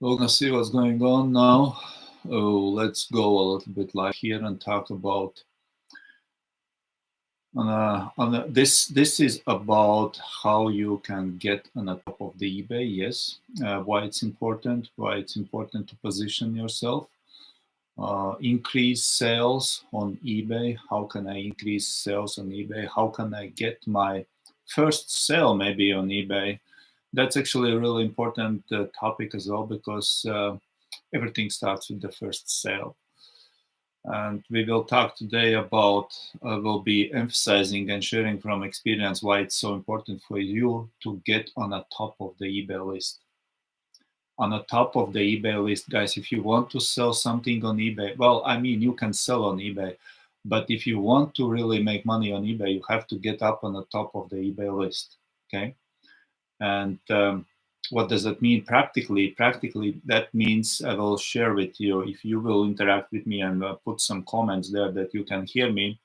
We're gonna see what's going on now. Let's go a little bit live here and talk about this is about how you can get on the top of the eBay. Yes, why it's important to position yourself, increase sales on eBay. How can I increase sales on eBay? How can I get my first sale maybe on eBay? That's actually a really important topic as well, because everything starts with the first sale. And we will talk today about, we'll be emphasizing and sharing from experience why it's so important for you to get on the top of the eBay list. On the top of the eBay list, guys, if you want to sell something on eBay, well, I mean, you can sell on eBay, but if you want to really make money on eBay, you have to get up on the top of the eBay list, okay? And what does that mean practically? Practically, that means I will share with you, if you will interact with me and put some comments there that you can hear me.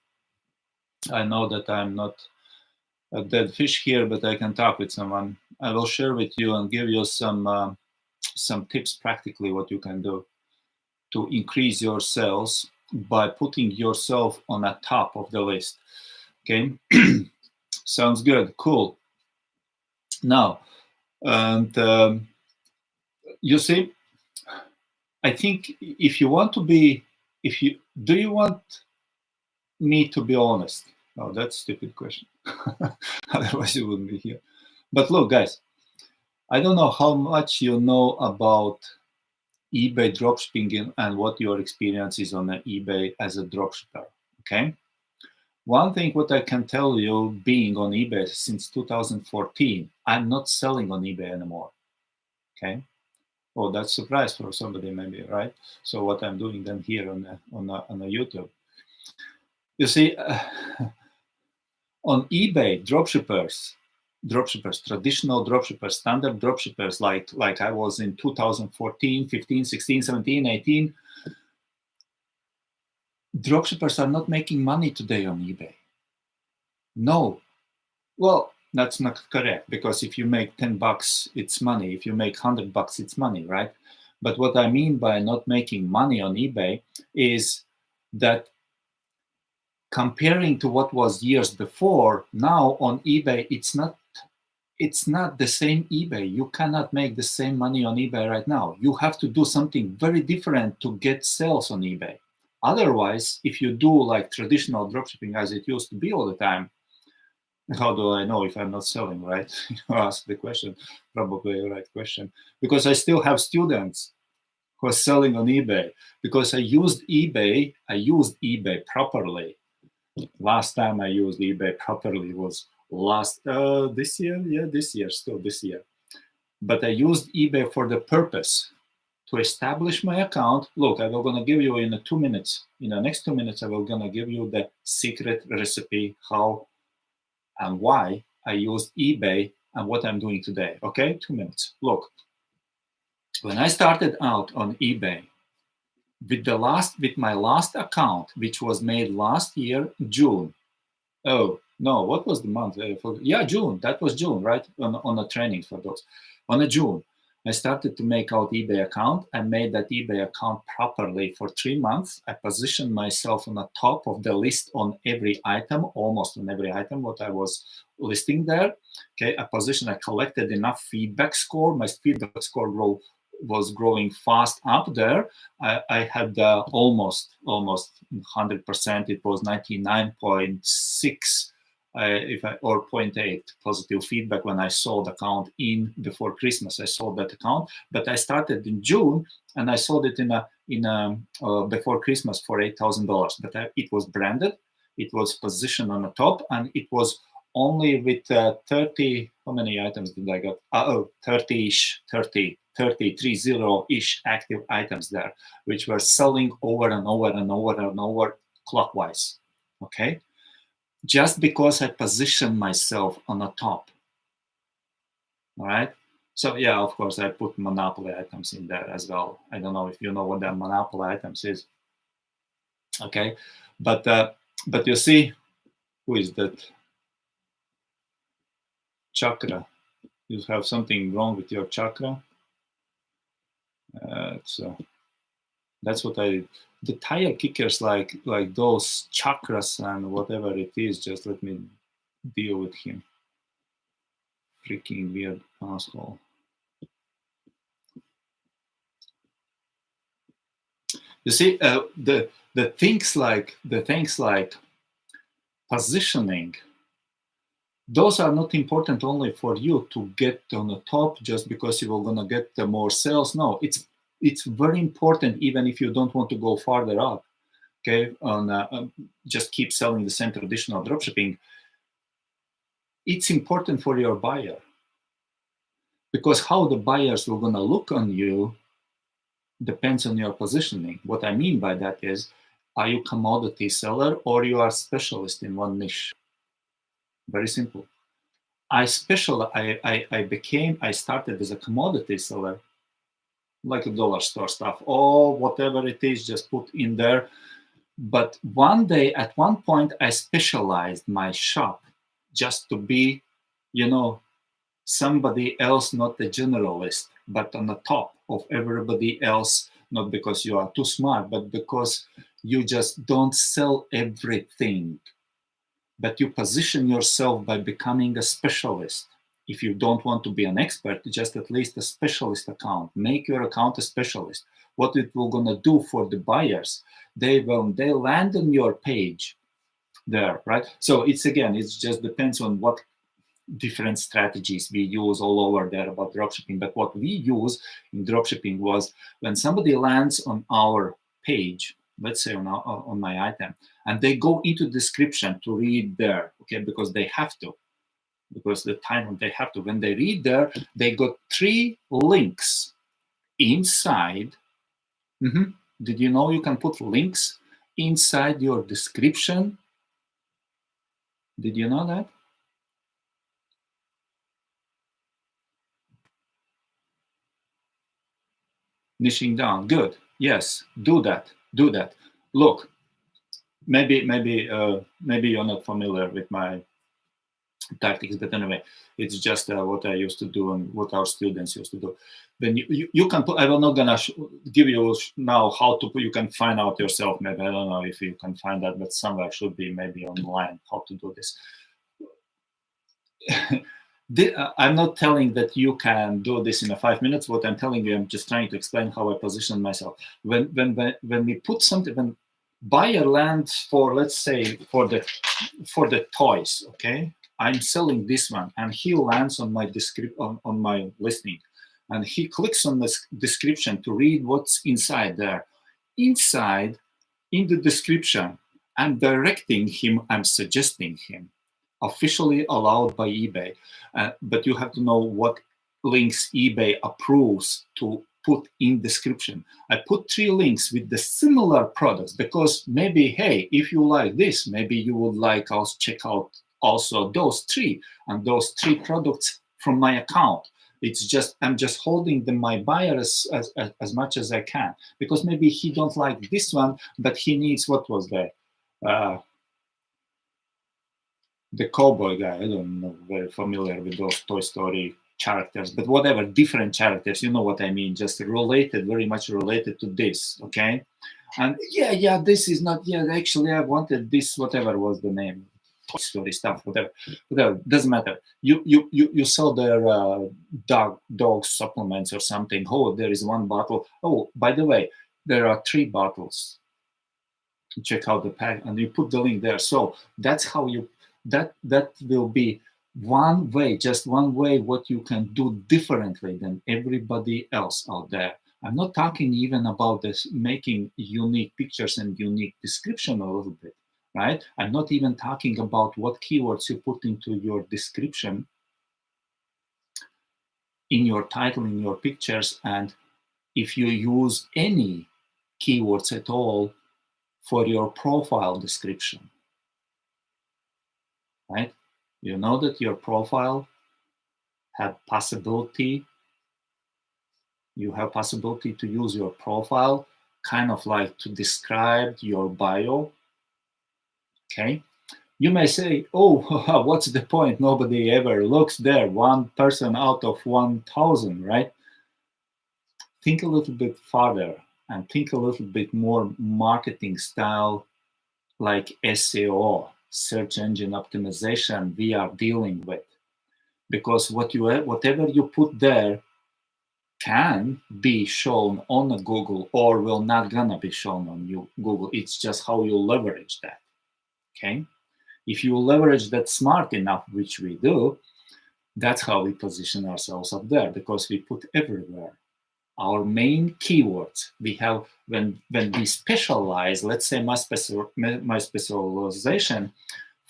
I know that I'm not a dead fish here, but I can talk with someone. I will share with you and give you some tips practically what you can do to increase your sales by putting yourself on the top of the list. Okay, sounds good, cool. Now, and you see, I think if you want to be, do you want me to be honest? Oh, that's a stupid question. Otherwise you wouldn't be here. But look, guys, I don't know how much you know about eBay dropshipping and what your experience is on eBay as a dropshipper, okay? One thing what I can tell you, being on eBay since 2014, I'm not selling on eBay anymore, okay? Oh, that's a surprise for somebody maybe, right? So what I'm doing then here on the YouTube. You see, on eBay, dropshippers, traditional dropshippers, standard dropshippers, like I was in 2014, 15, 16, 17, 18, dropshippers are not making money today on eBay. No. Well, that's not correct, because if you make 10 bucks, it's money. If you make 100 bucks, it's money, right? But what I mean by not making money on eBay is that comparing to what was years before, now on eBay, it's not the same eBay. You cannot make the same money on eBay right now. You have to do something very different to get sales on eBay. Otherwise, if you do like traditional dropshipping as it used to be all the time, how do I know if I'm not selling, right? You ask the question, probably the right question. Because I still have students who are selling on eBay, because I used eBay properly. Last time I used eBay properly was this year. Yeah, this year. But I used eBay for the purpose to establish my account. Look, I'm going to give you in 2 minutes. In the next 2 minutes, I'm going to give you the secret recipe, how and why I used eBay and what I'm doing today. Okay, 2 minutes. Look, when I started out on eBay, with my last account, which was made last year, June. Oh no, what was the month? June. That was June, right? On a training for those. On a June, I started to make out eBay account. I made that eBay account properly for 3 months. I positioned myself on the top of the list on every item, almost on every item what I was listing there. Okay, I collected enough feedback score. My feedback score was growing fast up there. I had almost 100%. It was 99.6 or 0.8 positive feedback when I sold the account in before Christmas. I sold that account, but I started in June and I sold it before Christmas for $8,000. But it was branded, it was positioned on the top, and it was only with 30. How many items did I get? 30-ish, 30-ish active items there, which were selling over and over and over and over clockwise. Okay, just because I positioned myself on the top. All right. So yeah, of course, I put monopoly items in there as well. I don't know if you know what that monopoly items is. Okay, but you see, who is that? Chakra. You have something wrong with your chakra. That's what the tire kickers, like those chakras and whatever it is, just let me deal with him. Freaking weird asshole. You see, the things like positioning, those are not important only for you to get on the top just because you are gonna get the more sales. No, it's very important even if you don't want to go farther up. Okay, just keep selling the same traditional dropshipping. It's important for your buyer, because how the buyers will gonna look on you depends on your positioning. What I mean by that is, are you commodity seller or you are specialist in one niche? Very simple. I started as a commodity seller, like a dollar store stuff, or whatever it is, just put in there. But one day, at one point, I specialized my shop just to be, somebody else, not a generalist, but on the top of everybody else, not because you are too smart, but because you just don't sell everything. But you position yourself by becoming a specialist. If you don't want to be an expert, just at least a specialist account. Make your account a specialist. What it will gonna do for the buyers, they land on your page there, right? So it just depends on what different strategies we use all over there about dropshipping. But what we use in dropshipping was, when somebody lands on our page, let's say on my item, and they go into description to read there, okay, because they have to, because the time when they have to, when they read there, they got 3 links inside. Did you know you can put links inside your description? Did you know that? Niching down, good. Yes, do that. Look, maybe you're not familiar with my tactics, but anyway, it's just what I used to do and what our students used to do. Then you can put, I will not gonna give you now how to put, you can find out yourself. Maybe, I don't know if you can find that, but somewhere should be maybe online how to do this. I'm not telling that you can do this in 5 minutes. What I'm telling you, I'm just trying to explain how I position myself. When we put something, when buyer lands for, let's say, for the toys, okay, I'm selling this one, and he lands on my on my listing, and he clicks on the description to read what's inside there. Inside, in the description, I'm directing him, I'm suggesting him, officially allowed by eBay. But you have to know what links eBay approves to put in description. I put 3 links with the similar products, because maybe, hey, if you like this, maybe you would like us check out also those 3 and those 3 products from my account. It's just, I'm just holding my buyer as much as I can, because maybe he don't like this one, but he needs, what was that? The cowboy guy. I don't know, very familiar with those Toy Story characters, but whatever, different characters, you know what I mean, just related, very much related to this, okay? And yeah, this is not, actually I wanted this, whatever was the name, Toy Story stuff, whatever, doesn't matter. You sell their dog supplements or something. Oh, there is 1 bottle. Oh, by the way, there are 3 bottles. Check out the pack, and you put the link there. So that's how you, that will be one way, just one way, what you can do differently than everybody else out there. I'm not talking even about this making unique pictures and unique description a little bit, right? I'm not even talking about what keywords you put into your description, in your title, in your pictures, and if you use any keywords at all for your profile description, right? You know that your profile have possibility, you have possibility to use your profile kind of like to describe your bio, okay? You may say, oh, what's the point? Nobody ever looks there. 1 person out of 1,000, right? think a little bit farther and think a little bit more marketing style, like SEO, search engine optimization, we are dealing with. Because whatever you put there can be shown on a Google or will not gonna be shown on Google. It's just how you leverage that. Okay. If you leverage that smart enough, which we do, that's how we position ourselves up there, because we put everywhere our main keywords. We have, when we specialize, let's say my specialization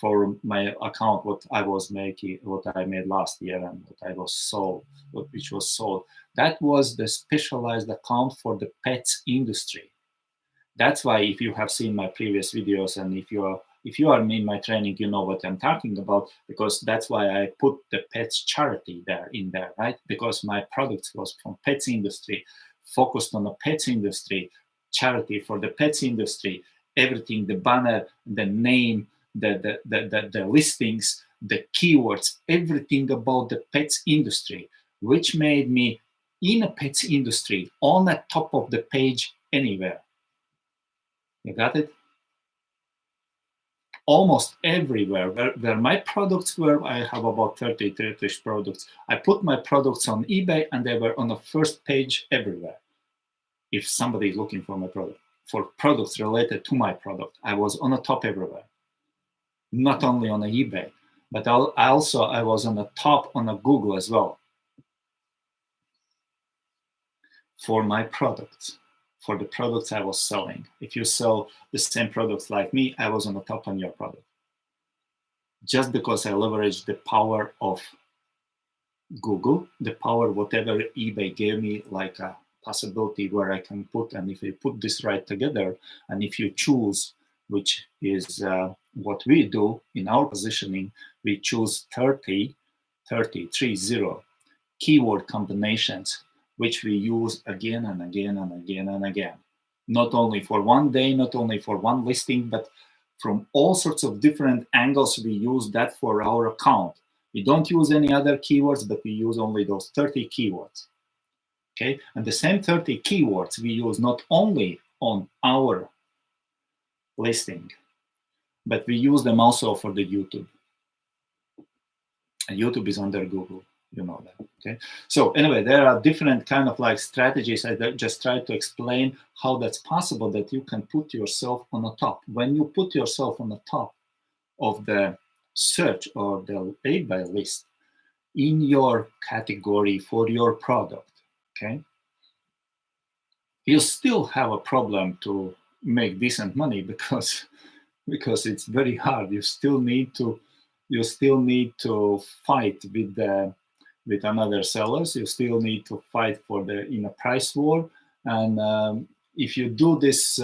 for my account, what I was making, what I made last year, and what I was sold, which was sold, that was the specialized account for the pets industry. That's why, if you have seen my previous videos, and if you are in my training, you know what I'm talking about, because that's why I put the pets charity in there, right? Because my products was from pets industry, focused on the pets industry, charity for the pets industry, everything, the banner, the name, the listings, the keywords, everything about the pets industry, which made me in a pets industry on the top of the page anywhere. You got it? Almost everywhere where my products were. I have about 30 products. I put my products on eBay and they were on the first page everywhere. If somebody is looking for my product, for products related to my product, I was on the top everywhere. Not only on the eBay, but I was on the top on the Google as well for my products. For the products I was selling. If you sell the same products like me, I was on the top on your product. Just because I leveraged the power of Google, the power whatever eBay gave me, like a possibility where I can put, and if you put this right together, and if you choose, which is what we do in our positioning, we choose 30 keyword combinations, which we use again and again and again and again. Not only for one day, not only for one listing, but from all sorts of different angles, we use that for our account. We don't use any other keywords, but we use only those 30 keywords. Okay, and the same 30 keywords we use not only on our listing, but we use them also for the YouTube. And YouTube is under Google. You know that. Okay, so anyway, there are different kind of like strategies. I just tried to explain how that's possible, that you can put yourself on the top. When you put yourself on the top of the search or the eBay list in your category for your product, okay, you still have a problem to make decent money, because it's very hard. You still need to fight with another sellers. You still need to fight in a price war. And if you do this,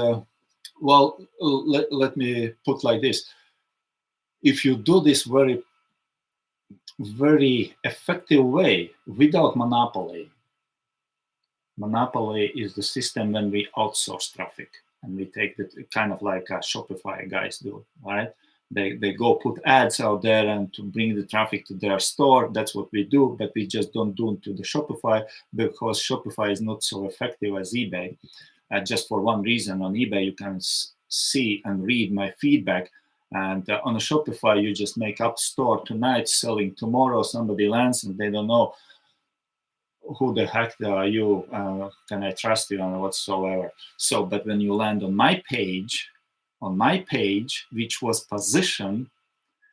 let me put like this. If you do this very, very effective way without monopoly is the system when we outsource traffic and we take the kind of like Shopify guys do, right? They go put ads out there and to bring the traffic to their store. That's what we do, but we just don't do it to the Shopify, because Shopify is not so effective as eBay. Just for one reason, on eBay you can see and read my feedback, and on a Shopify you just make up store tonight, selling tomorrow. Somebody lands and they don't know who the heck are you, can I trust you, and whatsoever. So, but when you land on my page, which was positioned,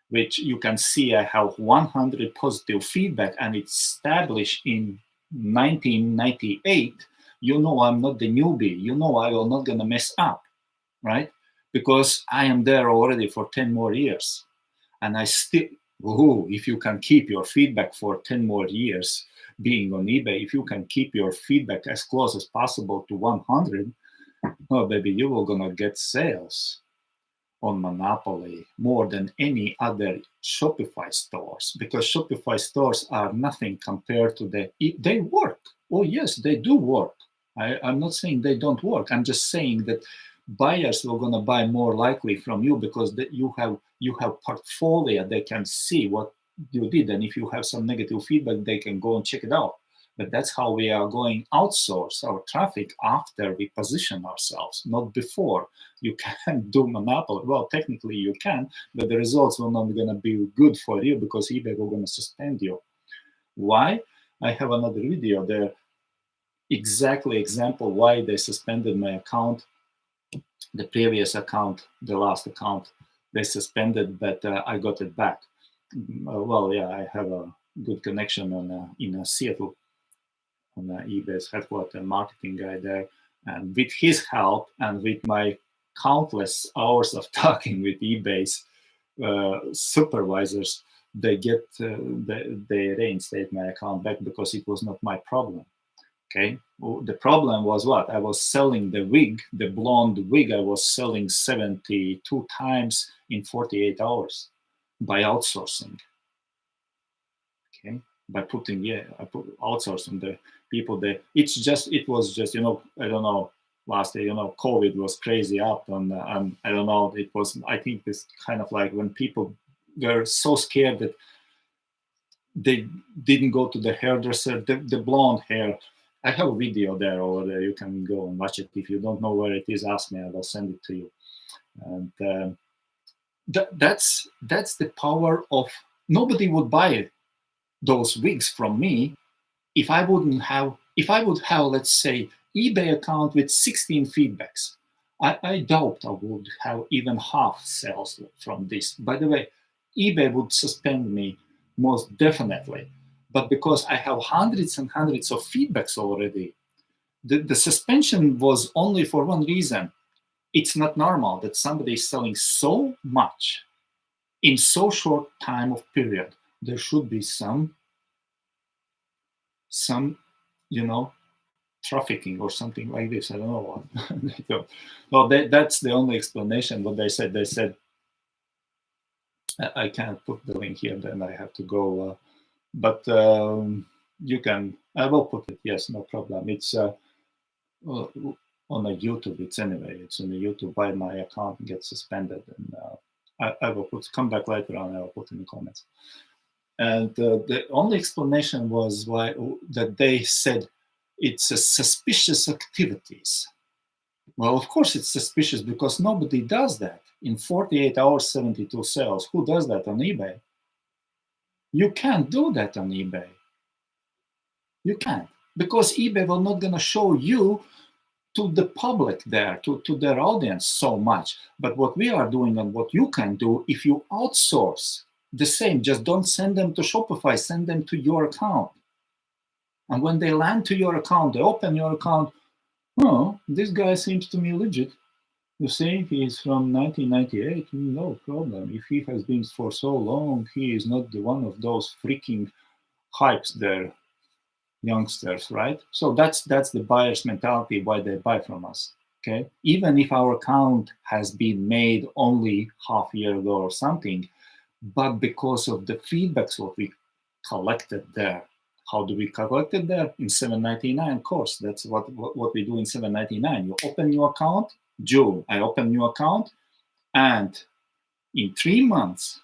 which you can see I have 100 positive feedback, and it's established in 1998, you know I'm not the newbie. You know I will not gonna mess up, right? Because I am there already for 10 more years. And I still, if you can keep your feedback for 10 more years being on eBay, if you can keep your feedback as close as possible to 100, oh baby, you will gonna get sales on Monopoly more than any other Shopify stores, because Shopify stores are nothing compared to they work. Oh yes, they do work. I'm not saying they don't work. I'm just saying that buyers are gonna buy more likely from you, because you have portfolio. They can see what you did, and if you have some negative feedback, they can go and check it out. But that's how we are going outsource our traffic after we position ourselves, not before. You can't do monopoly. Well, technically you can, but the results will not going to be good for you because eBay will going to suspend you. Why? I have another video there, exactly example why they suspended my account, the previous account, the last account. They suspended, but I got it back. Well, yeah, I have a good connection on in Seattle, on eBay's headquarter marketing guy there, and with his help and with my countless hours of talking with eBay's supervisors, they reinstate my account back because it was not my problem. Okay, well, the problem was what? I was selling the wig, the blonde wig. I was selling 72 times in 48 hours by outsourcing. Okay, by putting I put outsourcing the people there. It was just I don't know. Last year, COVID was crazy up, and I don't know. It was, I think, this kind of like when people were so scared that they didn't go to the hairdresser, the blonde hair. I have a video there over there. You can go and watch it. If you don't know where it is, ask me. I will send it to you. And that's the power of, nobody would buy those wigs from me if I would have, let's say, eBay account with 16 feedbacks. I doubt I would have even half sales from this. By the way, eBay would suspend me most definitely. But because I have hundreds and hundreds of feedbacks already, the suspension was only for one reason. It's not normal that somebody is selling so much in so short time of period. There should be some trafficking or something like this. I don't know what. Well, that's the only explanation. What they said. They said, I can't put the link here. Then I have to go. But you can. I will put it. Yes, no problem. It's on a YouTube. It's anyway. It's on the YouTube. Why my account gets suspended, and I will come back later on. I will put in the comments. And the only explanation was that they said it's a suspicious activities. Well, of course it's suspicious because nobody does that. In 48 hours, 72 sales. Who does that on eBay? You can't do that on eBay. You can't. Because eBay will not going to show you to the public there, to their audience so much. But what we are doing and what you can do, if you outsource the same, just don't send them to Shopify, send them to your account. And when they land to your account, they open your account, oh, this guy seems to me legit. You see, he is from 1998, no problem. If he has been for so long, he is not the one of those freaking hypes there, youngsters, right? So that's the buyer's mentality, why they buy from us, okay? Even if our account has been made only half a year ago or something, but because of the feedbacks what we collected there. How do we collect it there? In 799 course. That's what we do in 799. You open your account, June, I open new account, and in 3 months,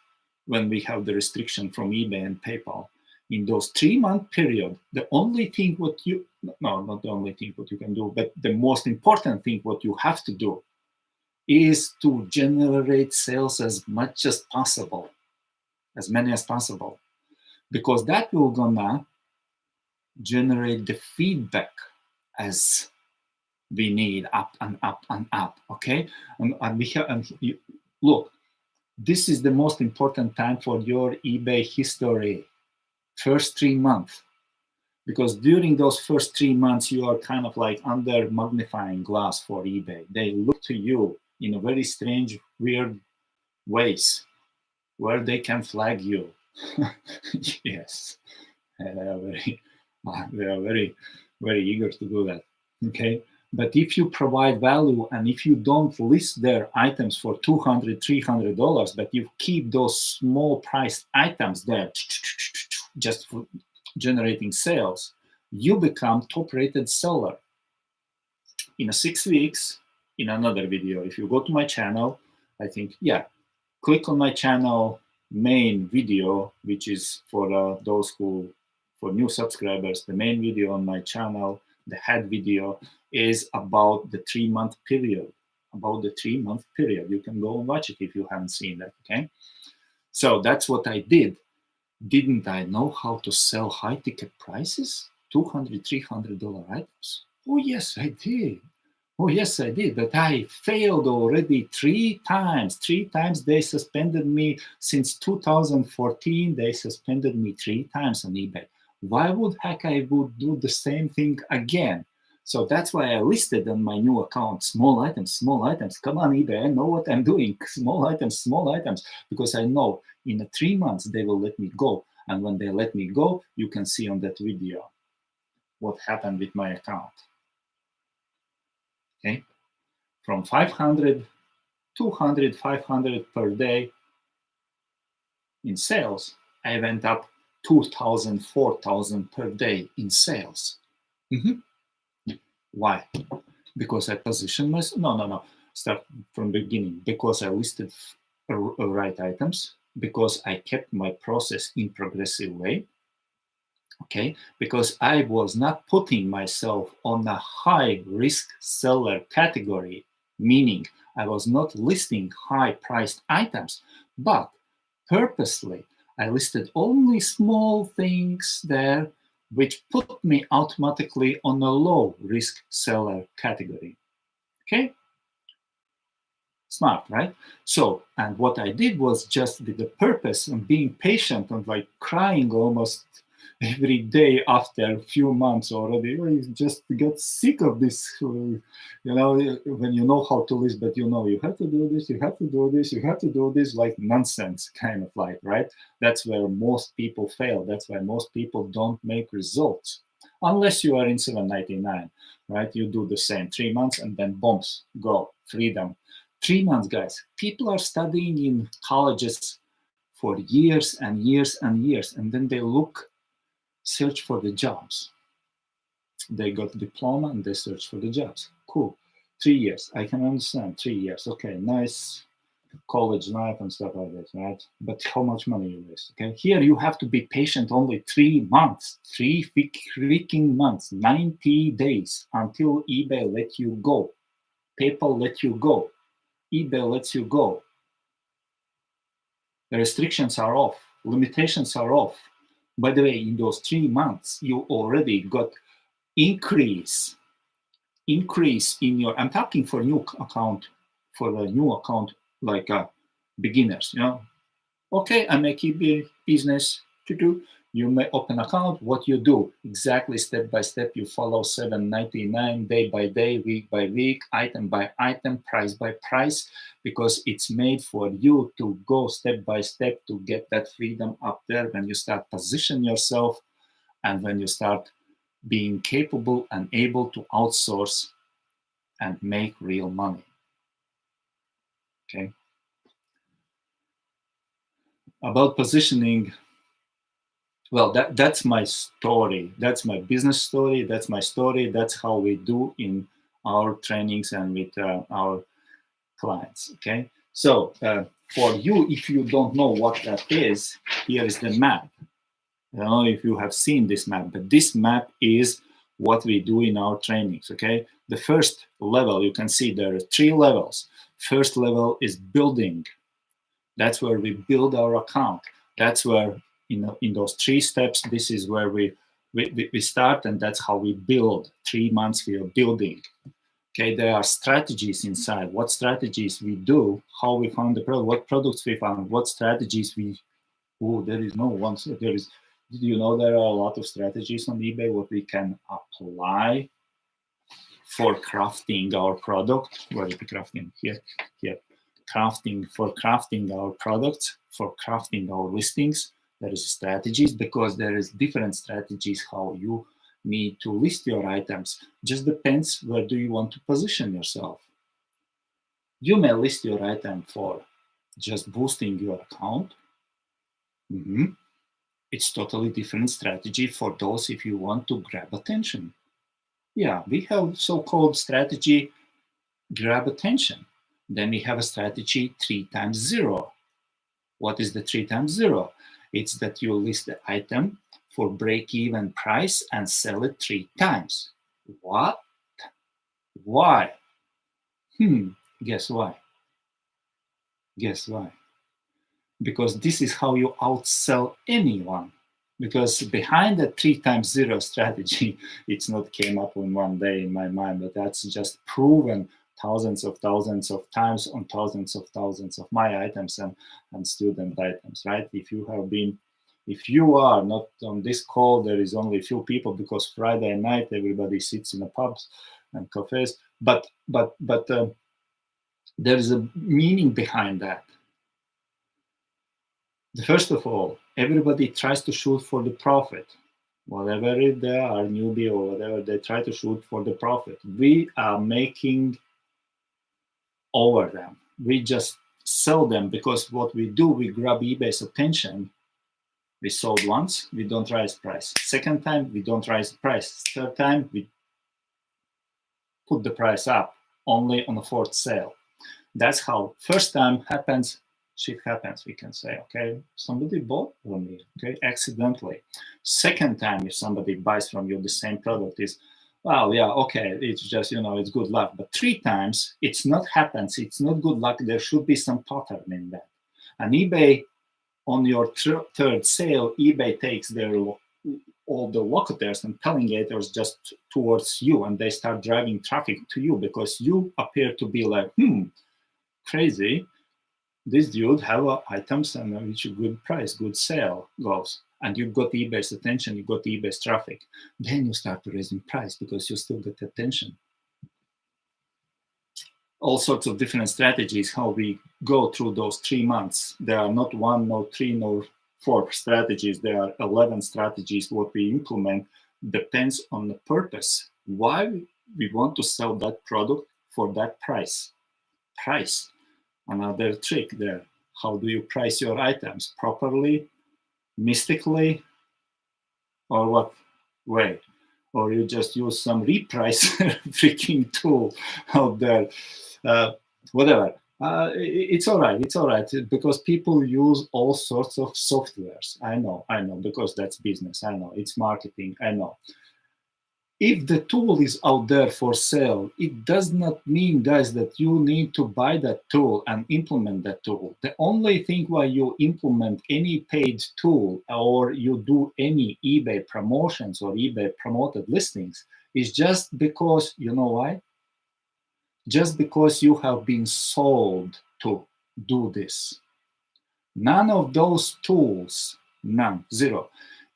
when we have the restriction from eBay and PayPal, in those 3-month period, the only thing what you, no, not the only thing what you can do, but the most important thing what you have to do is to generate sales as much as possible, as many as possible, because that will gonna generate the feedback as we need, up and up and up, okay? And we have, look, this is the most important time for your eBay history, first 3 months, because during those first 3 months, you are kind of like under magnifying glass for eBay. They look to you in a very strange, weird ways where they can flag you. Yes, they are very, very eager to do that, okay? But if you provide value and if you don't list their items for $200, $300, but you keep those small priced items there just for generating sales, you become top rated seller. In 6 weeks, in another video, if you go to my channel, I think, yeah, click on my channel main video, which is for those who for new subscribers, the main video on my channel, the head video, is about the 3-month period. About the 3-month period. You can go and watch it if you haven't seen that, okay? So that's what I did. Didn't I know how to sell high-ticket prices? $200, $300 items? Oh, yes, I did. Oh, yes, I did. But I failed already 3 times. 3 times they suspended me. Since 2014, they suspended me 3 times on eBay. Why would heck I would do the same thing again? So that's why I listed on my new account, small items, small items. Come on, eBay, I know what I'm doing. Small items, because I know in 3 months they will let me go. And when they let me go, you can see on that video what happened with my account. Okay, from 500, 200, 500 per day in sales, I went up 2,000, 4,000 per day in sales. Why? Because I positioned myself. No. Start from the beginning. Because I listed right items. Because I kept my process in progressive way. Okay, because I was not putting myself on a high risk seller category, meaning I was not listing high priced items, but purposely I listed only small things there which put me automatically on a low risk seller category. Okay, smart, right? So, and what I did was just with the purpose and being patient and like crying almost every day after a few months already. You just get sick of this, when you know how to list, but you have to do this, you have to do this, you have to do this, like nonsense kind of like, right? That's where most people fail. That's why most people don't make results. Unless you are in 799, right? You do the same 3 months and then bombs, go, freedom. 3 months, guys. People are studying in colleges for years and years and years, and then they search for the jobs. They got a diploma and they search for the jobs. Cool. 3 years. I can understand. 3 years. Okay, nice college life and stuff like that, right? But how much money you waste? Okay. Here you have to be patient only 3 months. 3 freaking months. 90 days until eBay let you go. PayPal let you go. eBay lets you go. The restrictions are off. Limitations are off. By the way, in those 3 months, you already got increase in your, I'm talking for a new account like beginners, Okay, I make eBay business to do. You may open account, what you do, exactly step by step, you follow 799 day by day, week by week, item by item, price by price, because it's made for you to go step by step to get that freedom up there when you start position yourself and when you start being capable and able to outsource and make real money. Okay. About positioning, well, that's my story. That's my business story. That's my story. That's how we do in our trainings and with our clients. Okay. So for you, if you don't know what that is, here is the map. I don't know if you have seen this map, but this map is what we do in our trainings. Okay. The first level, you can see there are 3 levels. First level is building. That's where we build our account. That's where, in those 3 steps, this is where we start, and that's how we build. 3 months we are building. Okay, there are strategies inside. What strategies we do, how we found the product, what products we found, what strategies we. Oh, there is no one. There is. Did you know there are a lot of strategies on eBay what we can apply for crafting our product? Where is the crafting? Here. Crafting our products, for crafting our listings. There is strategies, because there is different strategies how you need to list your items. Just depends where do you want to position yourself. You may list your item for just boosting your account. It's totally different strategy for those if you want to grab attention. Yeah, we have so-called strategy grab attention. Then we have a strategy 3 times 0. What is the 3 times 0? It's that you list the item for break-even price and sell it 3 times. What? Why? Guess why? Guess why? Because this is how you outsell anyone. Because behind the 3 times 0 strategy, it's not came up in one day in my mind, but that's just proven thousands of times on thousands of my items and student items, right? If you are not on this call, there is only a few people because Friday night everybody sits in the pubs and cafes, but there is a meaning behind that. First of all, everybody tries to shoot for the profit. Whatever they are, newbie or whatever, they try to shoot for the profit. We are making over them. We just sell them because what we do, we grab eBay's attention. We sold once, we don't raise price. Second time, we don't raise the price. Third time, we put the price up only on the fourth sale. That's how first time happens. Shit happens, we can say, okay, somebody bought from me, okay, accidentally. Second time, if somebody buys from you the same product, is, well, yeah, okay, it's just, it's good luck. But 3 times, it's not happens, it's not good luck. There should be some pattern in that. And eBay, on your third sale, eBay takes all the locators and pellingators just towards you, and they start driving traffic to you because you appear to be like, crazy. This dude have items and reach a good price, good sale goes, and you've got eBay's attention, you got eBay's traffic. Then you start raising price because you still get attention. All sorts of different strategies how we go through those 3 months. There are not 1, no 3, no 4 strategies. There are 11 strategies. What we implement depends on the purpose. Why we want to sell that product for that price. Another trick there. How do you price your items? Properly, mystically, or what way? Or you just use some repricer freaking tool out there. Whatever. It's all right. It's all right because people use all sorts of softwares. I know, because that's business. I know, it's marketing. I know. If the tool is out there for sale, it does not mean, guys, that you need to buy that tool and implement that tool. The only thing why you implement any paid tool or you do any eBay promotions or eBay promoted listings is just because, you know why? Just because you have been sold to do this. None of those tools, none, zero,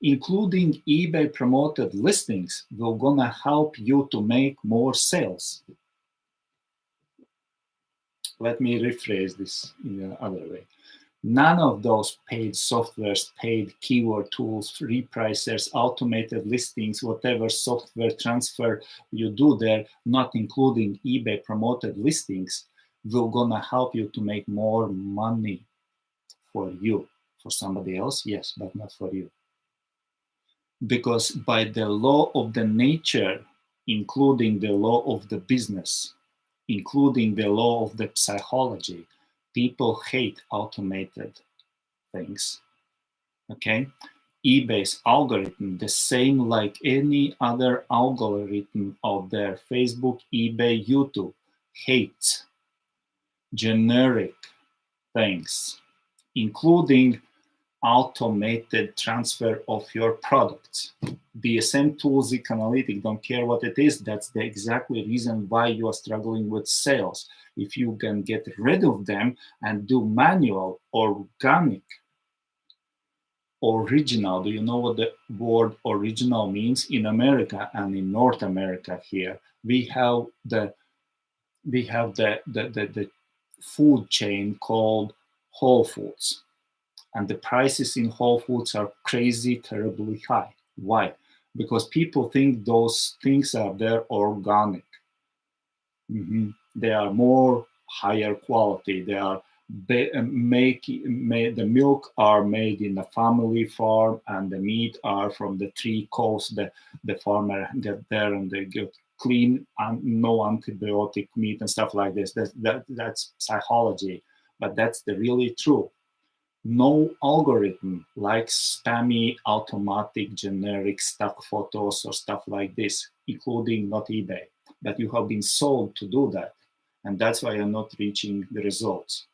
including eBay promoted listings, will gonna help you to make more sales. Let me rephrase this in the other way. None of those paid softwares, paid keyword tools, repricers, automated listings, whatever software transfer you do there, not including eBay promoted listings, will gonna help you to make more money for you. For somebody else, yes, but not for you. Because by the law of the nature, including the law of the business, including the law of the psychology, people hate automated things, okay? eBay's algorithm, the same like any other algorithm out there, Facebook, eBay, YouTube, hates generic things, including automated transfer of your products. BSM tools, Analytic, don't care what it is. That's the exactly reason why you are struggling with sales. If you can get rid of them and do manual, organic, original. Do you know what the word original means? In America and in North America here, we have the food chain called Whole Foods. And the prices in Whole Foods are crazy, terribly high. Why? Because people think those things are there organic. They are more higher quality. They are the milk are made in a family farm, and the meat are from the 3 cows. The farmer get there and they get clean and no antibiotic meat and stuff like this. That's psychology, but that's the really true. No algorithm like spammy, automatic, generic stock photos or stuff like this, including not eBay, but you have been sold to do that. And that's why you're not reaching the results.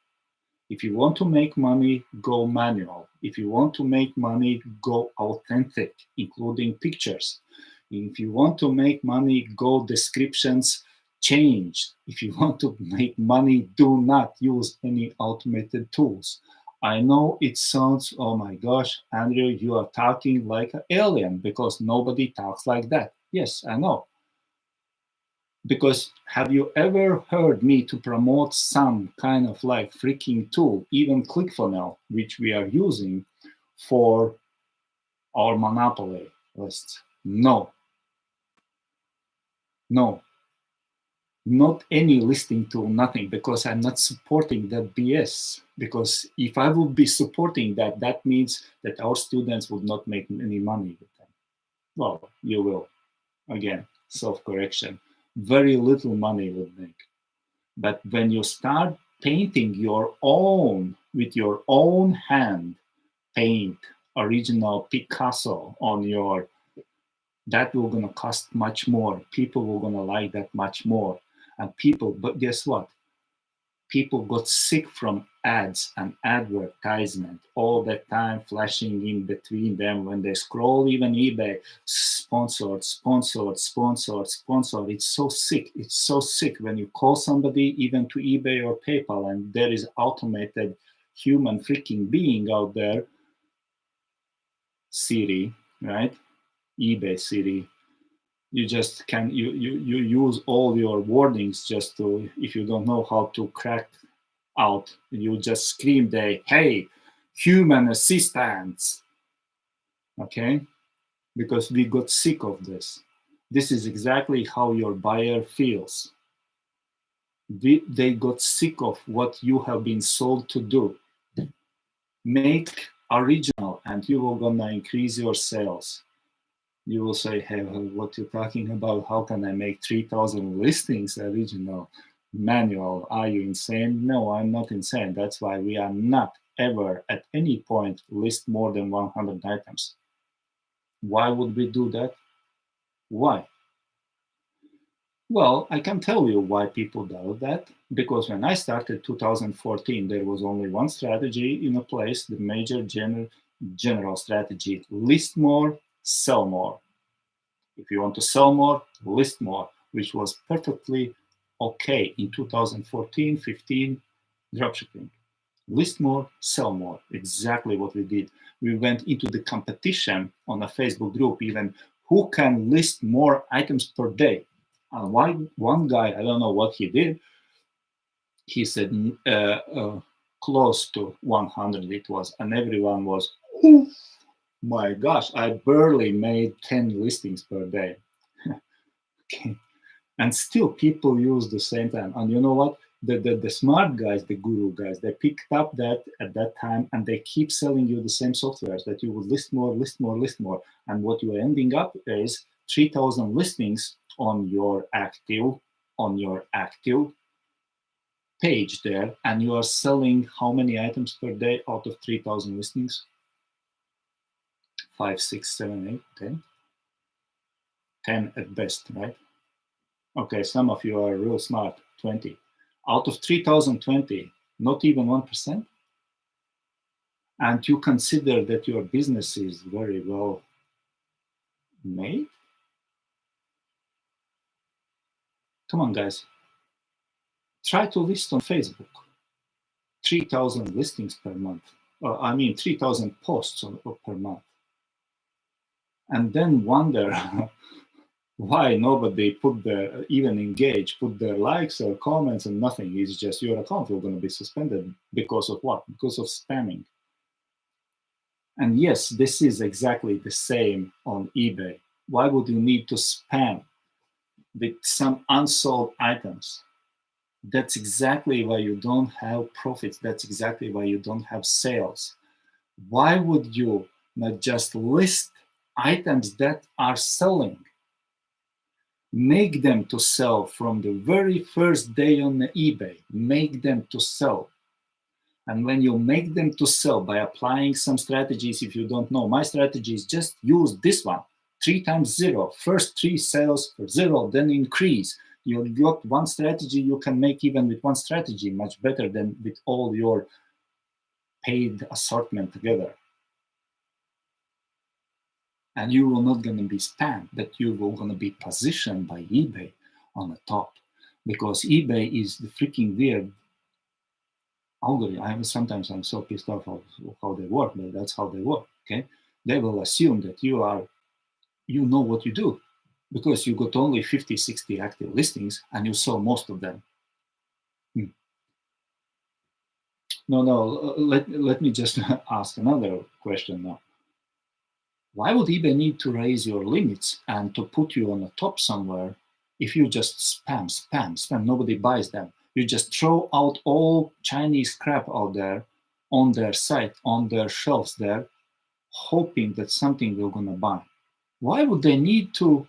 If you want to make money, go manual. If you want to make money, go authentic, including pictures. If you want to make money, go descriptions changed. If you want to make money, do not use any automated tools. I know it sounds, oh my gosh, Andrew, you are talking like an alien because nobody talks like that. Yes, I know. Because have you ever heard me to promote some kind of like freaking tool, even ClickFunnels, which we are using for our monopoly lists? No, no, not any listing tool, nothing, because I'm not supporting that BS. Because if I would be supporting that, that means that our students would not make any money with them. Well, you will. Again, self-correction. Very little money would make. But when you start painting your own, with your own hand, paint original Picasso on your, that will gonna cost much more. People will gonna like that much more. And people, but guess what? People got sick from ads and advertisement all the time flashing in between them when they scroll. Even eBay, sponsored, sponsored, sponsored, sponsored. It's so sick. It's so sick when you call somebody even to eBay or PayPal and there is automated human freaking being out there, Siri, right? eBay Siri. You just can you use all your wordings just to, if you don't know how to crack out, you just scream the hey human assistants, okay? Because we got sick of this. This is exactly how your buyer feels. They got sick of what you have been sold to do. Make original and you will gonna increase your sales. You will say, hey, what you're talking about, how can I make 3,000 listings original? Manual, are you insane? No, I'm not insane. That's why we are not ever at any point list more than 100 items. Why would we do that? Why? Well, I can tell you why people do that. Because when I started 2014, there was only one strategy in a place, the major general strategy: list more, sell more. If you want to sell more, list more, which was perfectly okay in 2014, 15 dropshipping. List more, sell more. Exactly what we did. We went into the competition on a Facebook group, even who can list more items per day. And one guy, I don't know what he did, he said close to 100 it was, and everyone was, oh my gosh, I barely made 10 listings per day. Okay. And still people use the same time. And you know what? The smart guys, the guru guys, they picked up that at that time and they keep selling you the same softwares that you would list more, list more, list more. And what you are ending up is 3,000 listings on your active page there, and you are selling how many items per day out of 3,000 listings? 5, 6, 7, 8, 10? 10 at best, right? Okay, some of you are real smart, 20. Out of 3,020, not even 1%? And you consider that your business is very well made? Come on, guys. Try to list on Facebook. 3,000 listings per month. 3,000 posts per month. And then wonder why nobody put even engage, put their likes or comments and nothing. It's just your account will going to be suspended because of what? Because of spamming. And yes, this is exactly the same on eBay. Why would you need to spam with some unsold items? That's exactly why you don't have profits. That's exactly why you don't have sales. Why would you not just list items that are selling? Make them to sell from the very first day on the eBay. Make them to sell. And when you make them to sell by applying some strategies, if you don't know, my strategy is just use this one, 3 times 0. First 3 sales for 0, then increase. You got one strategy, you can make even with one strategy much better than with all your paid assortment together. And you will not going to be spammed, but you will going to be positioned by eBay on the top, because eBay is the freaking weird algorithm. Sometimes I'm so pissed off of how they work, but that's how they work. Okay, they will assume that you know what you do, because you got only 50, 60 active listings and you saw most of them. No, let me just ask another question now. Why would eBay need to raise your limits and to put you on the top somewhere if you just spam, nobody buys them? You just throw out all Chinese crap out there on their site, on their shelves there, hoping that something they're gonna buy. Why would they need to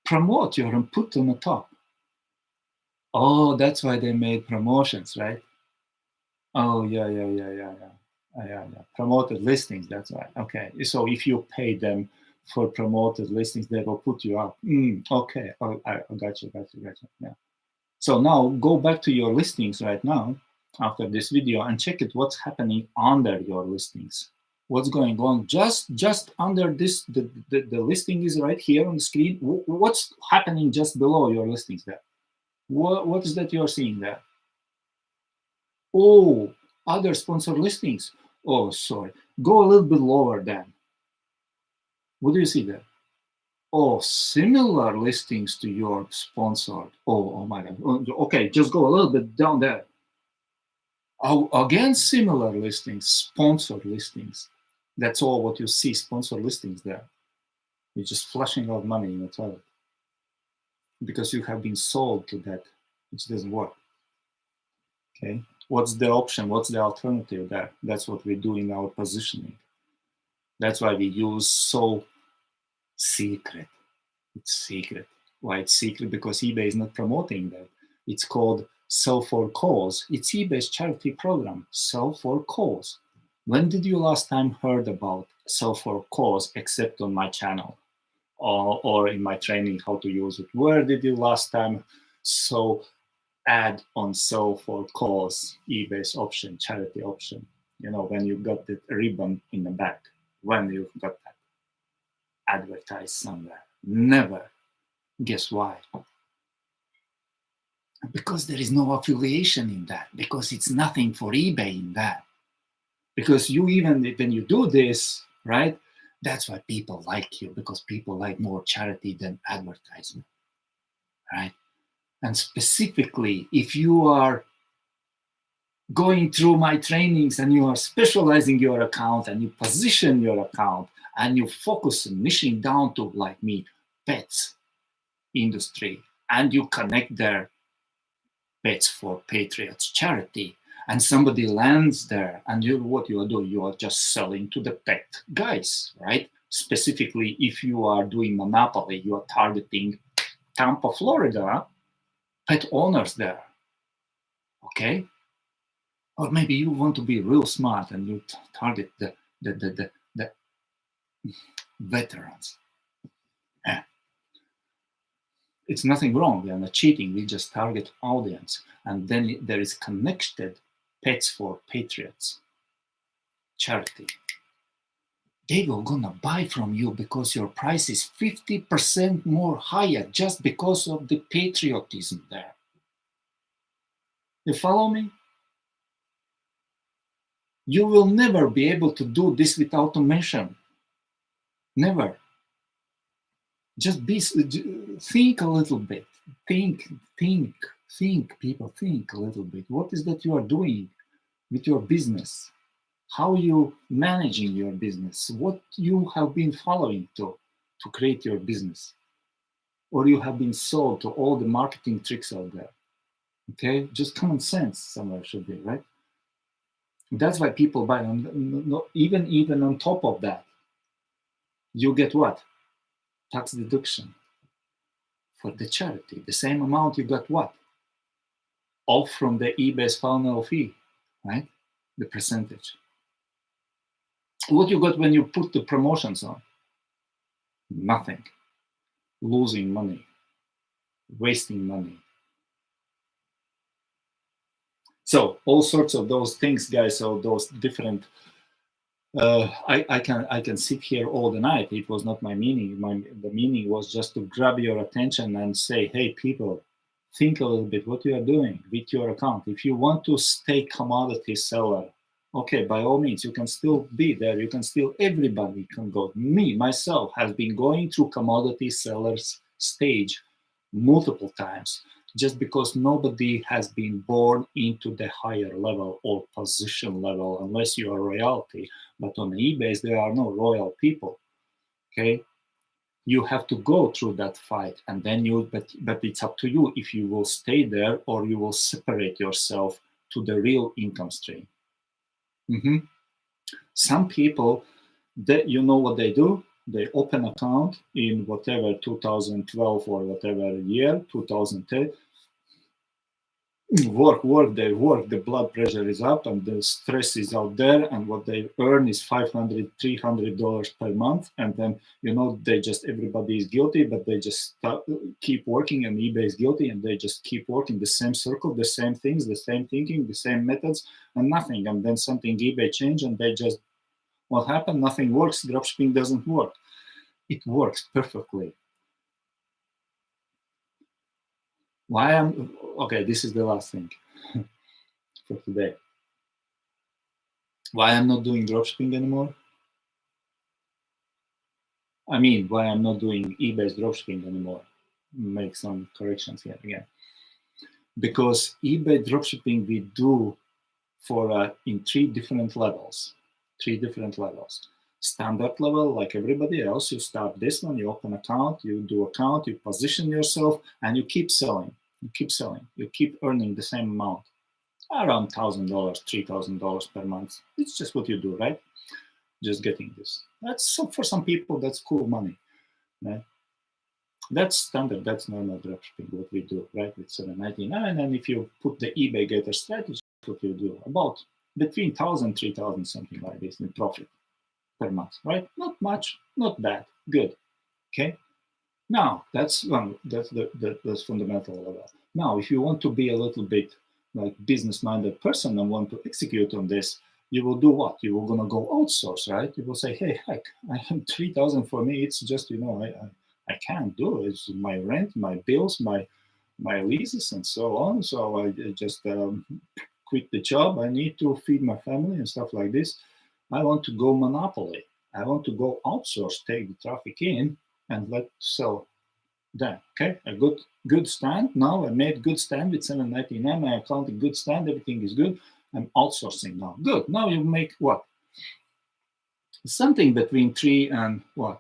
promote you and put on the top? Oh, that's why they made promotions, right? Oh, yeah. Promoted listings, that's why. Okay, so if you pay them for promoted listings, they will put you up. Okay, I got you. Yeah. So now go back to your listings right now after this video and check it what's happening under your listings. What's going on just under this, the listing is right here on the screen. What's happening just below your listings there? What is that you're seeing there? Oh, other sponsored listings. Oh, sorry. Go a little bit lower then. What do you see there? Oh, similar listings to your sponsored. Oh my God. Okay, just go a little bit down there. Oh, again, similar listings, sponsored listings. That's all what you see, sponsored listings there. You're just flushing out money in the toilet because you have been sold to that, which doesn't work. Okay. What's the option? What's the alternative there? That's what we do in our positioning. That's why we use so secret. It's secret. Why it's secret? Because eBay is not promoting that. It's called Sell for Cause. It's eBay's charity program, Sell for Cause. When did you last time heard about Sell for Cause except on my channel or in my training how to use it? Where did you last time saw ad on Sell for Cause, eBay's option, charity option? You know, when you got the ribbon in the back, when you got that advertised somewhere. Never. Guess why? Because there is no affiliation in that, because it's nothing for eBay in that. Because you, even when you do this, right, that's why people like you, because people like more charity than advertisement, right? And specifically, if you are going through my trainings and you are specializing your account and you position your account and you focus on niching down to, like me, pets industry, and you connect their Pets for Patriots charity, and somebody lands there, and what you are doing, you are just selling to the pet guys, right? Specifically, if you are doing monopoly, you are targeting Tampa, Florida, pet owners there, okay? Or maybe you want to be real smart and you target the veterans. It's nothing wrong. We are not cheating. We just target audience. And then there is connected Pets for Patriots charity. They will gonna buy from you because your price is 50% more higher just because of the patriotism there. You follow me? You will never be able to do this with automation. Never. Just think a little bit. Think, people, think a little bit. What is that you are doing with your business? How you managing your business? What you have been following to create your business? Or you have been sold to all the marketing tricks out there. Okay, just common sense somewhere should be, right? That's why people buy. Even on top of that, you get what? Tax deduction for the charity. The same amount you got what? Off from the eBay's funnel fee, right? the percentage. What you got when you put the promotions on? Nothing. Losing money, wasting money. So all sorts of those things, guys. So those different. I can sit here all the night. It was not my meaning. The meaning was just to grab your attention and say, hey, people, think a little bit what you are doing with your account. If you want to stay commodity seller, okay, by all means, you can still be there. You can still, everybody can go. Me, myself, has been going through commodity sellers stage multiple times, just because nobody has been born into the higher level or position level, unless you are royalty. But on eBay, there are no royal people, okay? You have to go through that fight, and then but it's up to you if you will stay there or you will separate yourself to the real income stream. Some people, you know what they do? They open account in whatever 2012 or whatever year, 2010. Work, they work, the blood pressure is up and the stress is out there, and what they earn is $500, $300 per month. And then, they just, everybody is guilty, but they just keep working, and eBay is guilty, and they just keep working the same circle, the same things, the same thinking, the same methods, and nothing. And then something eBay changed, and they just, what happened? Nothing works. Dropshipping doesn't work. It works perfectly. Okay, this is the last thing for today. Why I'm not doing dropshipping anymore? I mean, why I'm not doing eBay's dropshipping anymore? Make some corrections here again. Because eBay dropshipping we do for in three different levels. Standard level, like everybody else, you start this one, you open account, you do account, you position yourself, and you keep selling. You keep earning the same amount, around $1,000, $3,000 per month. It's just what you do, right? Just getting this. For some people, that's cool money, right? That's standard, that's normal dropshipping, what we do, right? With $7.99, and if you put the eBay getter strategy, what you do, about between 1,000, 3,000, something like this in profit per month, right? Not much, not bad, good. Okay. Now that's that's fundamental level. Now, if you want to be a little bit like business-minded person and want to execute on this, you will do what? You will gonna go outsource, right? You will say, hey, heck, I have 3,000 for me. It's just I can't do it. It's my rent, my bills, my leases, and so on. So I just quit the job. I need to feed my family and stuff like this. I want to go monopoly. I want to go outsource, take the traffic in, and let sell them. Okay, a good stand. Now I made good stand with $7.99. My account a good stand. Everything is good. I'm outsourcing now. Good. Now you make what? Something between 3 and what?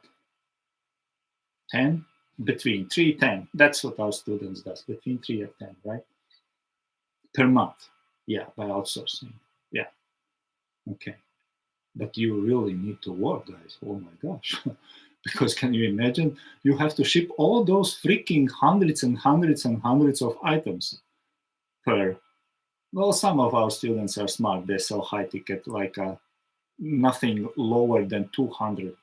10? Between 3 10. That's what our students does. Between 3 and 10, right? Per month. Yeah, by outsourcing. Yeah. Okay. But you really need to work, guys. Oh my gosh. Because can you imagine? You have to ship all those freaking hundreds and hundreds and hundreds of items per. Well, some of our students are smart. They sell high ticket, like nothing lower than 200.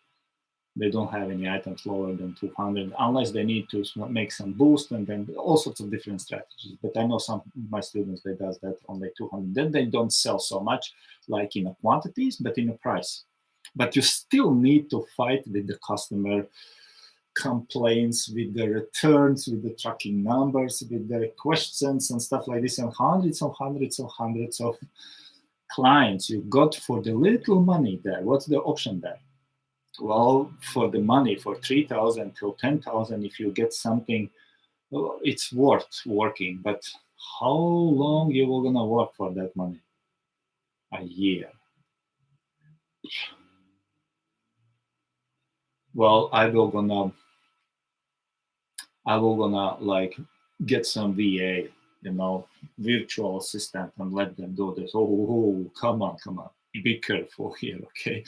They don't have any items lower than 200, unless they need to make some boost, and then all sorts of different strategies. But I know some of my students, they does that only 200. Then they don't sell so much, like in quantities, but in a price. But you still need to fight with the customer complaints, with the returns, with the tracking numbers, with the questions and stuff like this, and hundreds of clients you got for the little money there. What's the option there? Well, for the money, for 3,000 till 10,000, if you get something, well, it's worth working. But how long you were gonna work for that money? A year. Well, I will gonna like get some VA, virtual assistant, and let them do this. Oh, come on. be careful here, okay?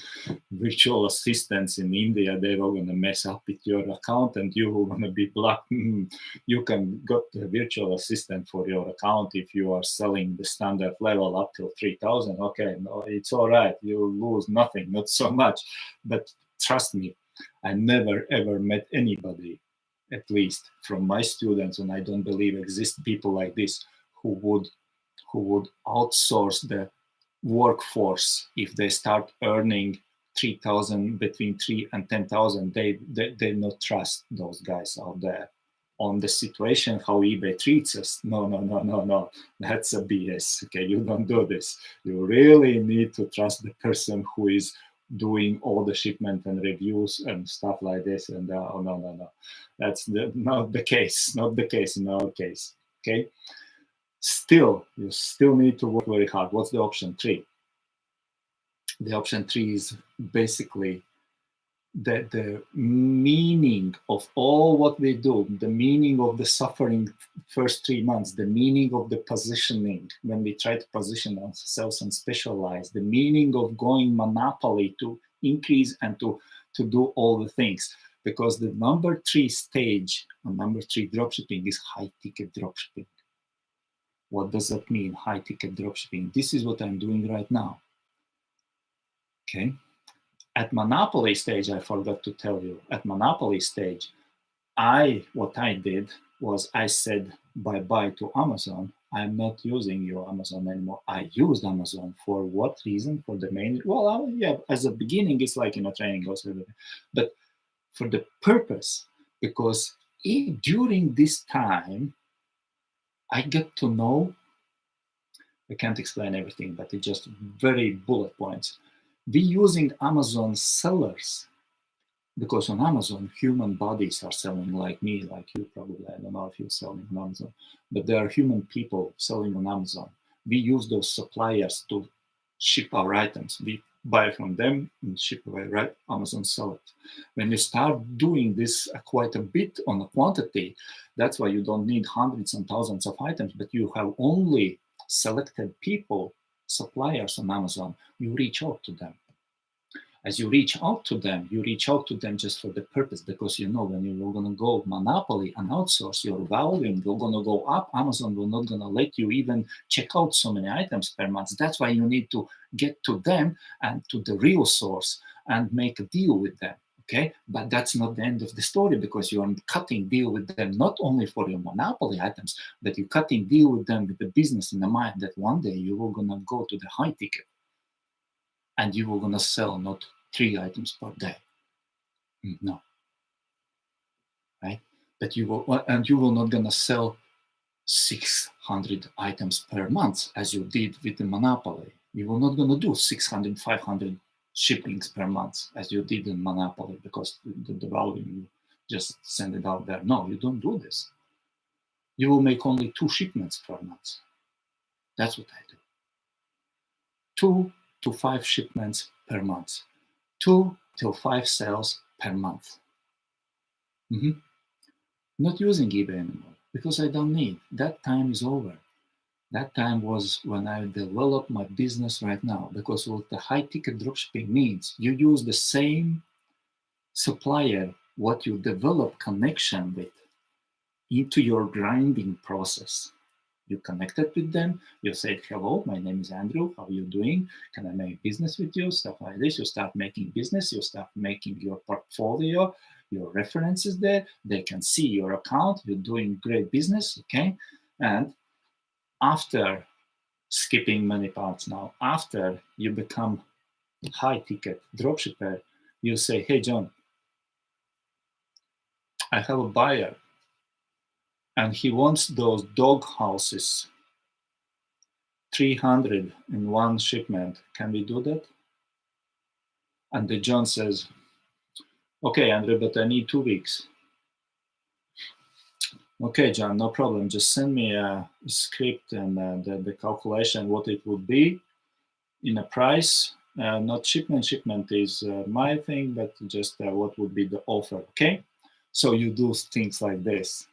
Virtual assistants in India, they were going to mess up with your account and you were going to be blocked. You can get a virtual assistant for your account if you are selling the standard level up till 3,000. Okay, no, it's all right. You lose nothing, not so much. But trust me, I never ever met anybody, at least from my students, and I don't believe exist people like this who would outsource the workforce if they start earning 3,000, between 3 and 10,000. They not trust those guys out there. On the situation how eBay treats us, no, that's a BS. Okay, you don't do this. You really need to trust the person who is doing all the shipment and reviews and stuff like this. And oh, no, that's not the case. Not the case in our case. Okay. Still, you still need to work very hard. What's the option 3? The option 3 is basically the meaning of all what we do, the meaning of the suffering first 3 months, the meaning of the positioning when we try to position ourselves and specialize, the meaning of going monopoly to increase and to do all the things. Because the number 3 stage, or number 3 dropshipping, is high ticket dropshipping. What does that mean, high ticket dropshipping? This is what I'm doing right now. Okay. At monopoly stage, I forgot to tell you, at monopoly stage, what I did was I said bye-bye to Amazon. I'm not using your Amazon anymore. I used Amazon for what reason? For the main, well, yeah, as a beginning, it's like, training also, but for the purpose, because during this time, I get to know, I can't explain everything, but it's just very bullet points. We using Amazon sellers, because on Amazon, human bodies are selling, like me, like you probably. I don't know if you're selling on Amazon, but there are human people selling on Amazon. We use those suppliers to ship our items. We buy from them and ship away, right? Amazon sell it. When you start doing this quite a bit on a quantity, that's why you don't need hundreds and thousands of items, but you have only selected people, suppliers on Amazon. You reach out to them. As you reach out to them just for the purpose, because when you're going to go monopoly and outsource, your volume will going to go up. Amazon will not going to let you even check out so many items per month. That's why you need to get to them and to the real source and make a deal with them. Okay, but that's not the end of the story, because you are cutting deal with them not only for your monopoly items, but you're cutting deal with them with the business in the mind that one day you will going to go to the high ticket. And you were going to sell not 3 items per day. No. Right? But you will not going to sell 600 items per month as you did with the monopoly. You were not going to do 600, 500 shippings per month as you did in monopoly, because the volume, you just send it out there. No, you don't do this. You will make only 2 shipments per month. That's what I do. 2 to 5 shipments per month. 2 till 5 sales per month. Not using eBay anymore, because I don't need. That time is over. That time was when I developed my business right now, because what the high ticket dropshipping means, you use the same supplier, what you develop connection with, into your grinding process. You connected with them, you said, hello, my name is Andrew, how are you doing? Can I make business with you? Stuff like this. You start making business, you start making your portfolio, your references there. They can see your account, you're doing great business, okay? And after, skipping many parts now, after you become high ticket dropshipper, you say, hey, John, I have a buyer and he wants those dog houses, 300 in one shipment. Can we do that? And the John says, okay, Andrew, but I need 2 weeks. Okay, John, no problem. Just send me a script and the calculation, what it would be in a price. Not shipment. Shipment is my thing, but just what would be the offer, okay? So you do things like this.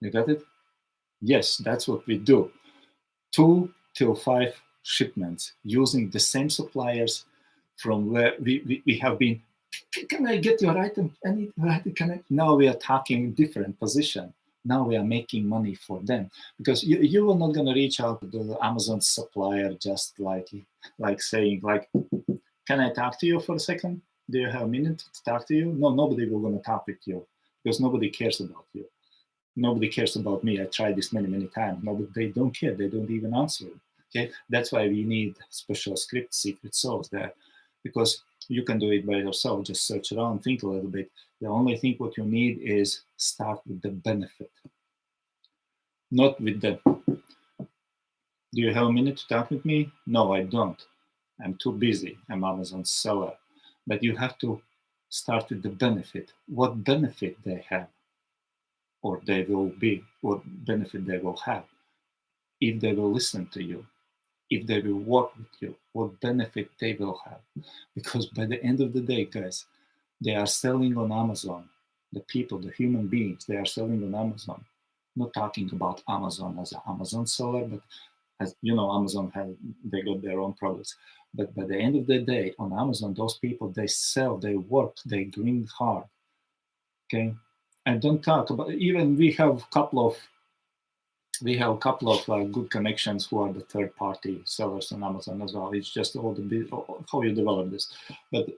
You got it? Yes, that's what we do. 2 till 5 shipments using the same suppliers from where we have been. Can I get your item? Now we are talking different position. Now we are making money for them, because you are not going to reach out to the Amazon supplier just like saying like, can I talk to you for a second? Do you have a minute to talk to you? No, nobody will going to talk with you, because nobody cares about you. Nobody cares about me. I tried this many times. Nobody, they don't care. They don't even answer. Okay, that's why we need special script secret sauce there, because you can do it by yourself. Just search around, think a little bit. The only thing what you need is start with the benefit, not with the, do you have a minute to talk with me? No, I don't. I'm too busy. I'm Amazon seller. But you have to start with the benefit. What benefit they have, or they will be, what benefit they will have if they will listen to you, if they will work with you, what benefit they will have. Because by the end of the day, guys, they are selling on Amazon. The people, the human beings, they are selling on Amazon. Not talking about Amazon as an Amazon seller, but as you know, Amazon they got their own products. But by the end of the day, on Amazon, those people, they sell, they work, they grind hard. Okay, and don't talk about, even we have a couple of good connections who are the third-party sellers on Amazon as well. It's just all how you develop this, but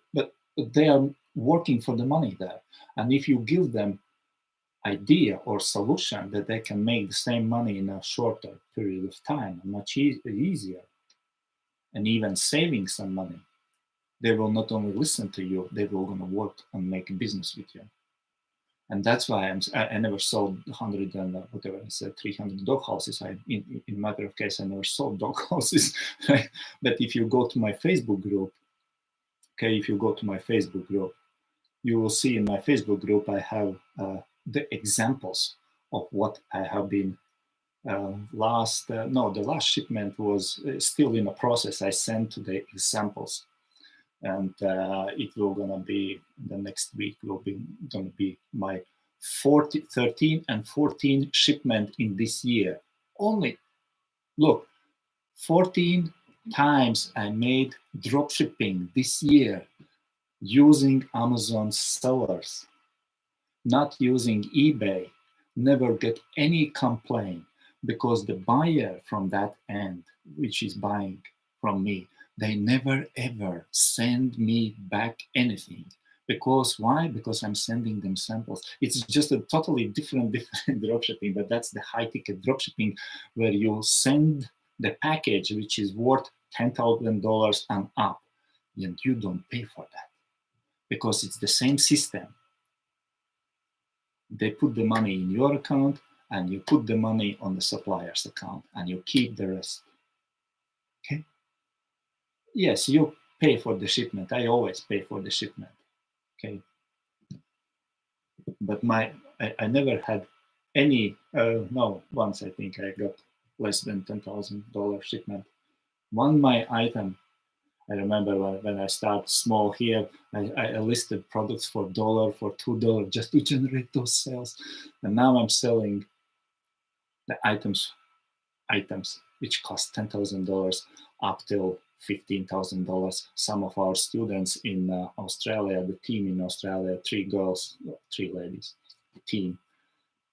they are working for the money there. And if you give them idea or solution that they can make the same money in a shorter period of time, much easier, and even saving some money, they will not only listen to you, they will gonna work and make a business with you. And that's why I never sold 100 and whatever I said, 300 dog houses. In matter of case, I never sold dog houses. Right? But if you go to my Facebook group, okay, you will see in my Facebook group I have the examples of what I have been. The last shipment was still in a process. I sent the examples, and it will gonna be the next week will be gonna be my 13 and 14 shipment in this year. Only look, 14 times I made dropshipping this year using Amazon sellers, not using eBay. Never get any complaint, because the buyer from that end, which is buying from me, they never ever send me back anything. Because why? Because I'm sending them samples. It's just a totally different dropshipping, but that's the high ticket dropshipping, where you send the package which is worth $10,000 and up, and you don't pay for that, because it's the same system. They put the money in your account, and you put the money on the supplier's account, and you keep the rest. Okay? Yes, you pay for the shipment. I always pay for the shipment. Okay? But I never had any, once I think I got less than $10,000 shipment. My item, I remember when I started small here, I listed products for $1, for $2, just to generate those sales. And now I'm selling the items which cost $10,000 up till $15,000. Some of our students in Australia, the team in Australia, 3 girls, 3 ladies, the team,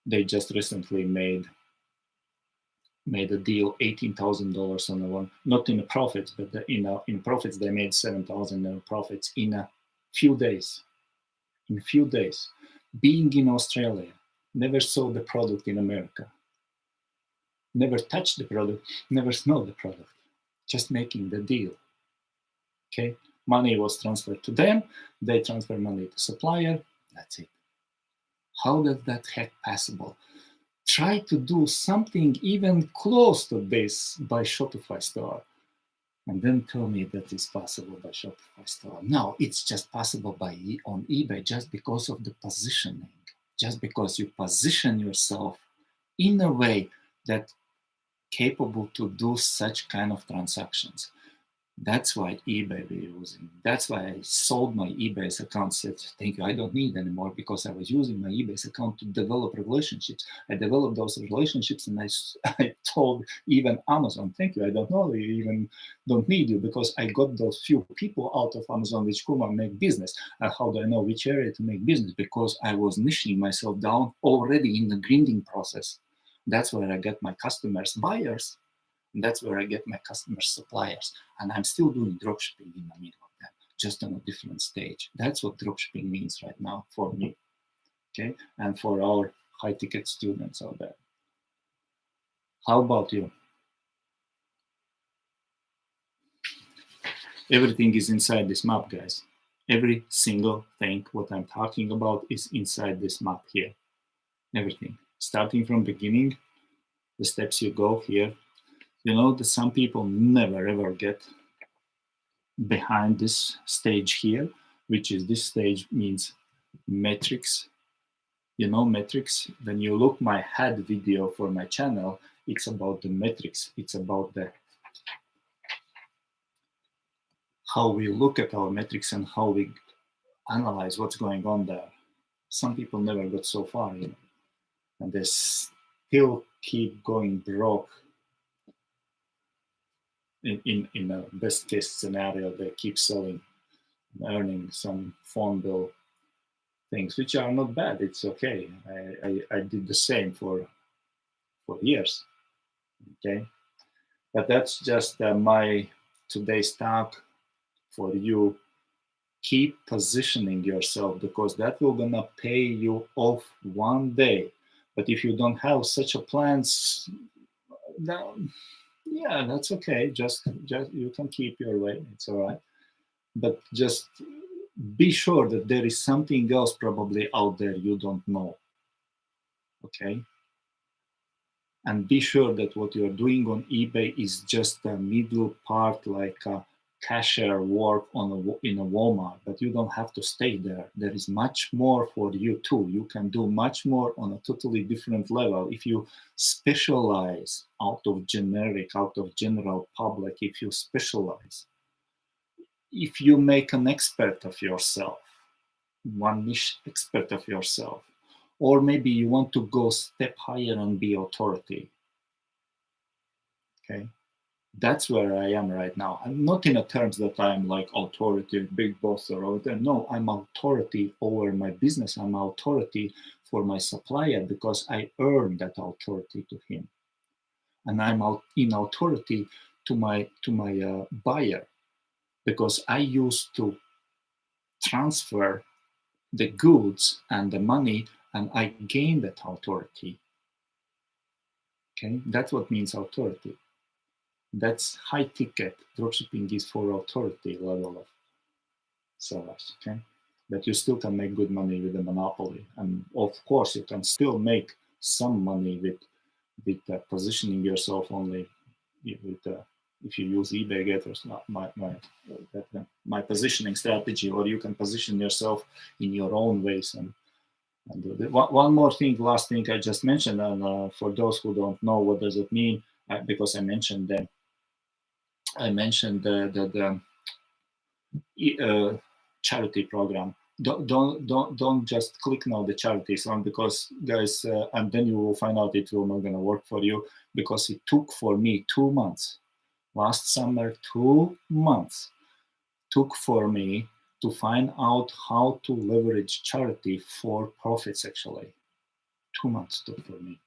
they just recently made a deal, $18,000 on the one, not in the profits, but in profits they made $7,000 in profits in a few days. In a few days, being in Australia, never saw the product in America, never touched the product, never smelled the product, just making the deal. Okay, money was transferred to them, they transfer money to supplier. That's it. How does that heck possible? Try to do something even close to this by Shopify store, and then tell me that it's possible by Shopify store. No, it's just possible on eBay, just because of the positioning, just because you position yourself in a way that capable to do such kind of transactions. That's why eBay we're using. That's why I sold my eBay account. Said, thank you, I don't need anymore, because I was using my eBay account to develop relationships. I developed those relationships, and I told even Amazon, thank you, I don't know, you even don't need you, because I got those few people out of Amazon which come and make business. How do I know which area to make business? Because I was niching myself down already in the grinding process. That's where I get my customers, buyers. And that's where I get my customers, suppliers. And I'm still doing dropshipping in the middle of that, just on a different stage. That's what dropshipping means right now for me, okay? And for our high-ticket students out there. How about you? Everything is inside this map, guys. Every single thing what I'm talking about is inside this map here. Everything. Starting from beginning, the steps you go here. You know that some people never ever get behind this stage here, which is this stage means metrics. You know metrics? When you look my head video for my channel, it's about the metrics. It's about the how we look at our metrics and how we analyze what's going on there. Some people never got so far, you know, and they still keep going broke. In a best case scenario, they keep selling, earning some phone bill things, which are not bad. It's okay. I did the same for years. Okay, but that's just my today's talk for you. Keep positioning yourself, because that will gonna pay you off one day. But if you don't have such a plans, then, yeah, that's okay. Just you can keep your way. It's all right. But just be sure that there is something else probably out there you don't know. Okay. And be sure that what you're doing on eBay is just a middle part, like a cashier work in a Walmart, but you don't have to stay there. There is much more for you too. You can do much more on a totally different level if you specialize out of general public. If you specialize, if you make an expert of yourself, one niche expert of yourself, or maybe you want to go step higher and be authority. Okay, that's where I am right now. I'm not in a terms that I'm like authority, big boss or whatever. No, I'm authority over my business. I'm authority for my supplier because I earned that authority to him, and I'm out in authority to my buyer because I used to transfer the goods and the money, and I gained that authority. Okay, that's what means authority. That's high ticket. Dropshipping is for authority level of sellers. Okay, but you still can make good money with the monopoly, and of course you can still make some money with positioning yourself only with if you use eBay getters, my positioning strategy, or you can position yourself in your own ways. And one more thing, last thing I just mentioned, and for those who don't know what does it mean, because I mentioned them. I mentioned the charity program. Don't just click now the charities on, because guys, and then you will find out it will not gonna work for you, because it took for me 2 months. Last summer, 2 months took for me to find out how to leverage charity for profits. Actually, 2 months took for me.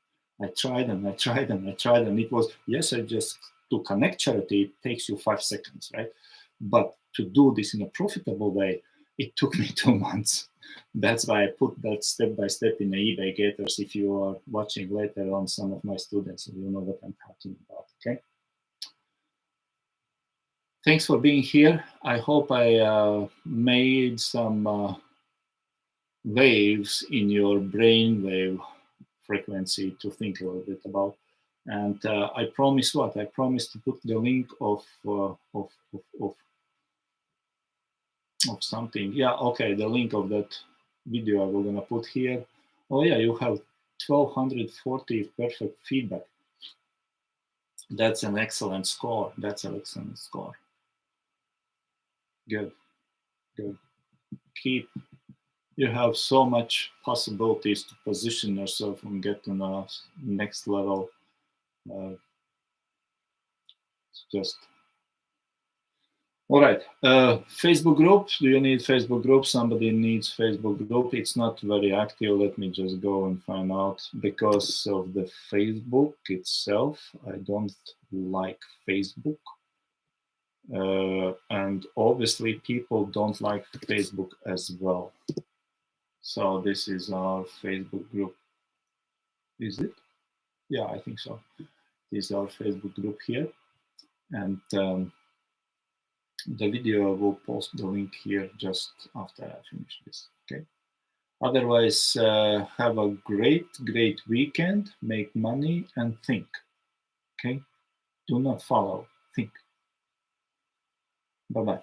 I tried and I tried and I tried, and it was, yes, I just to connect charity, it takes you 5 seconds, right? But to do this in a profitable way, it took me 2 months. That's why I put that step by step in the eBay Gators. If you are watching later on some of my students, you know what I'm talking about, okay? Thanks for being here. I hope I made some waves in your brainwave frequency to think a little bit about. And I promise what? I promise to put the link of something. Yeah, okay, the link of that video we're gonna put here. Oh yeah, you have 1240 perfect feedback. That's an excellent score. That's an excellent score. Good. Good. Keep. You have so much possibilities to position yourself and get to the next level. It's just all right. Facebook group. Do you need Facebook group? Somebody needs Facebook group. It's not very active. Let me just go and find out. Because of the Facebook itself, I don't like Facebook. And obviously, people don't like Facebook as well. So this is our Facebook group. Is it? Yeah, I think so. This is our Facebook group here. And the video, I will post the link here just after I finish this. Okay. Otherwise, have a great weekend. Make money and think. Okay. Do not follow. Think. Bye bye.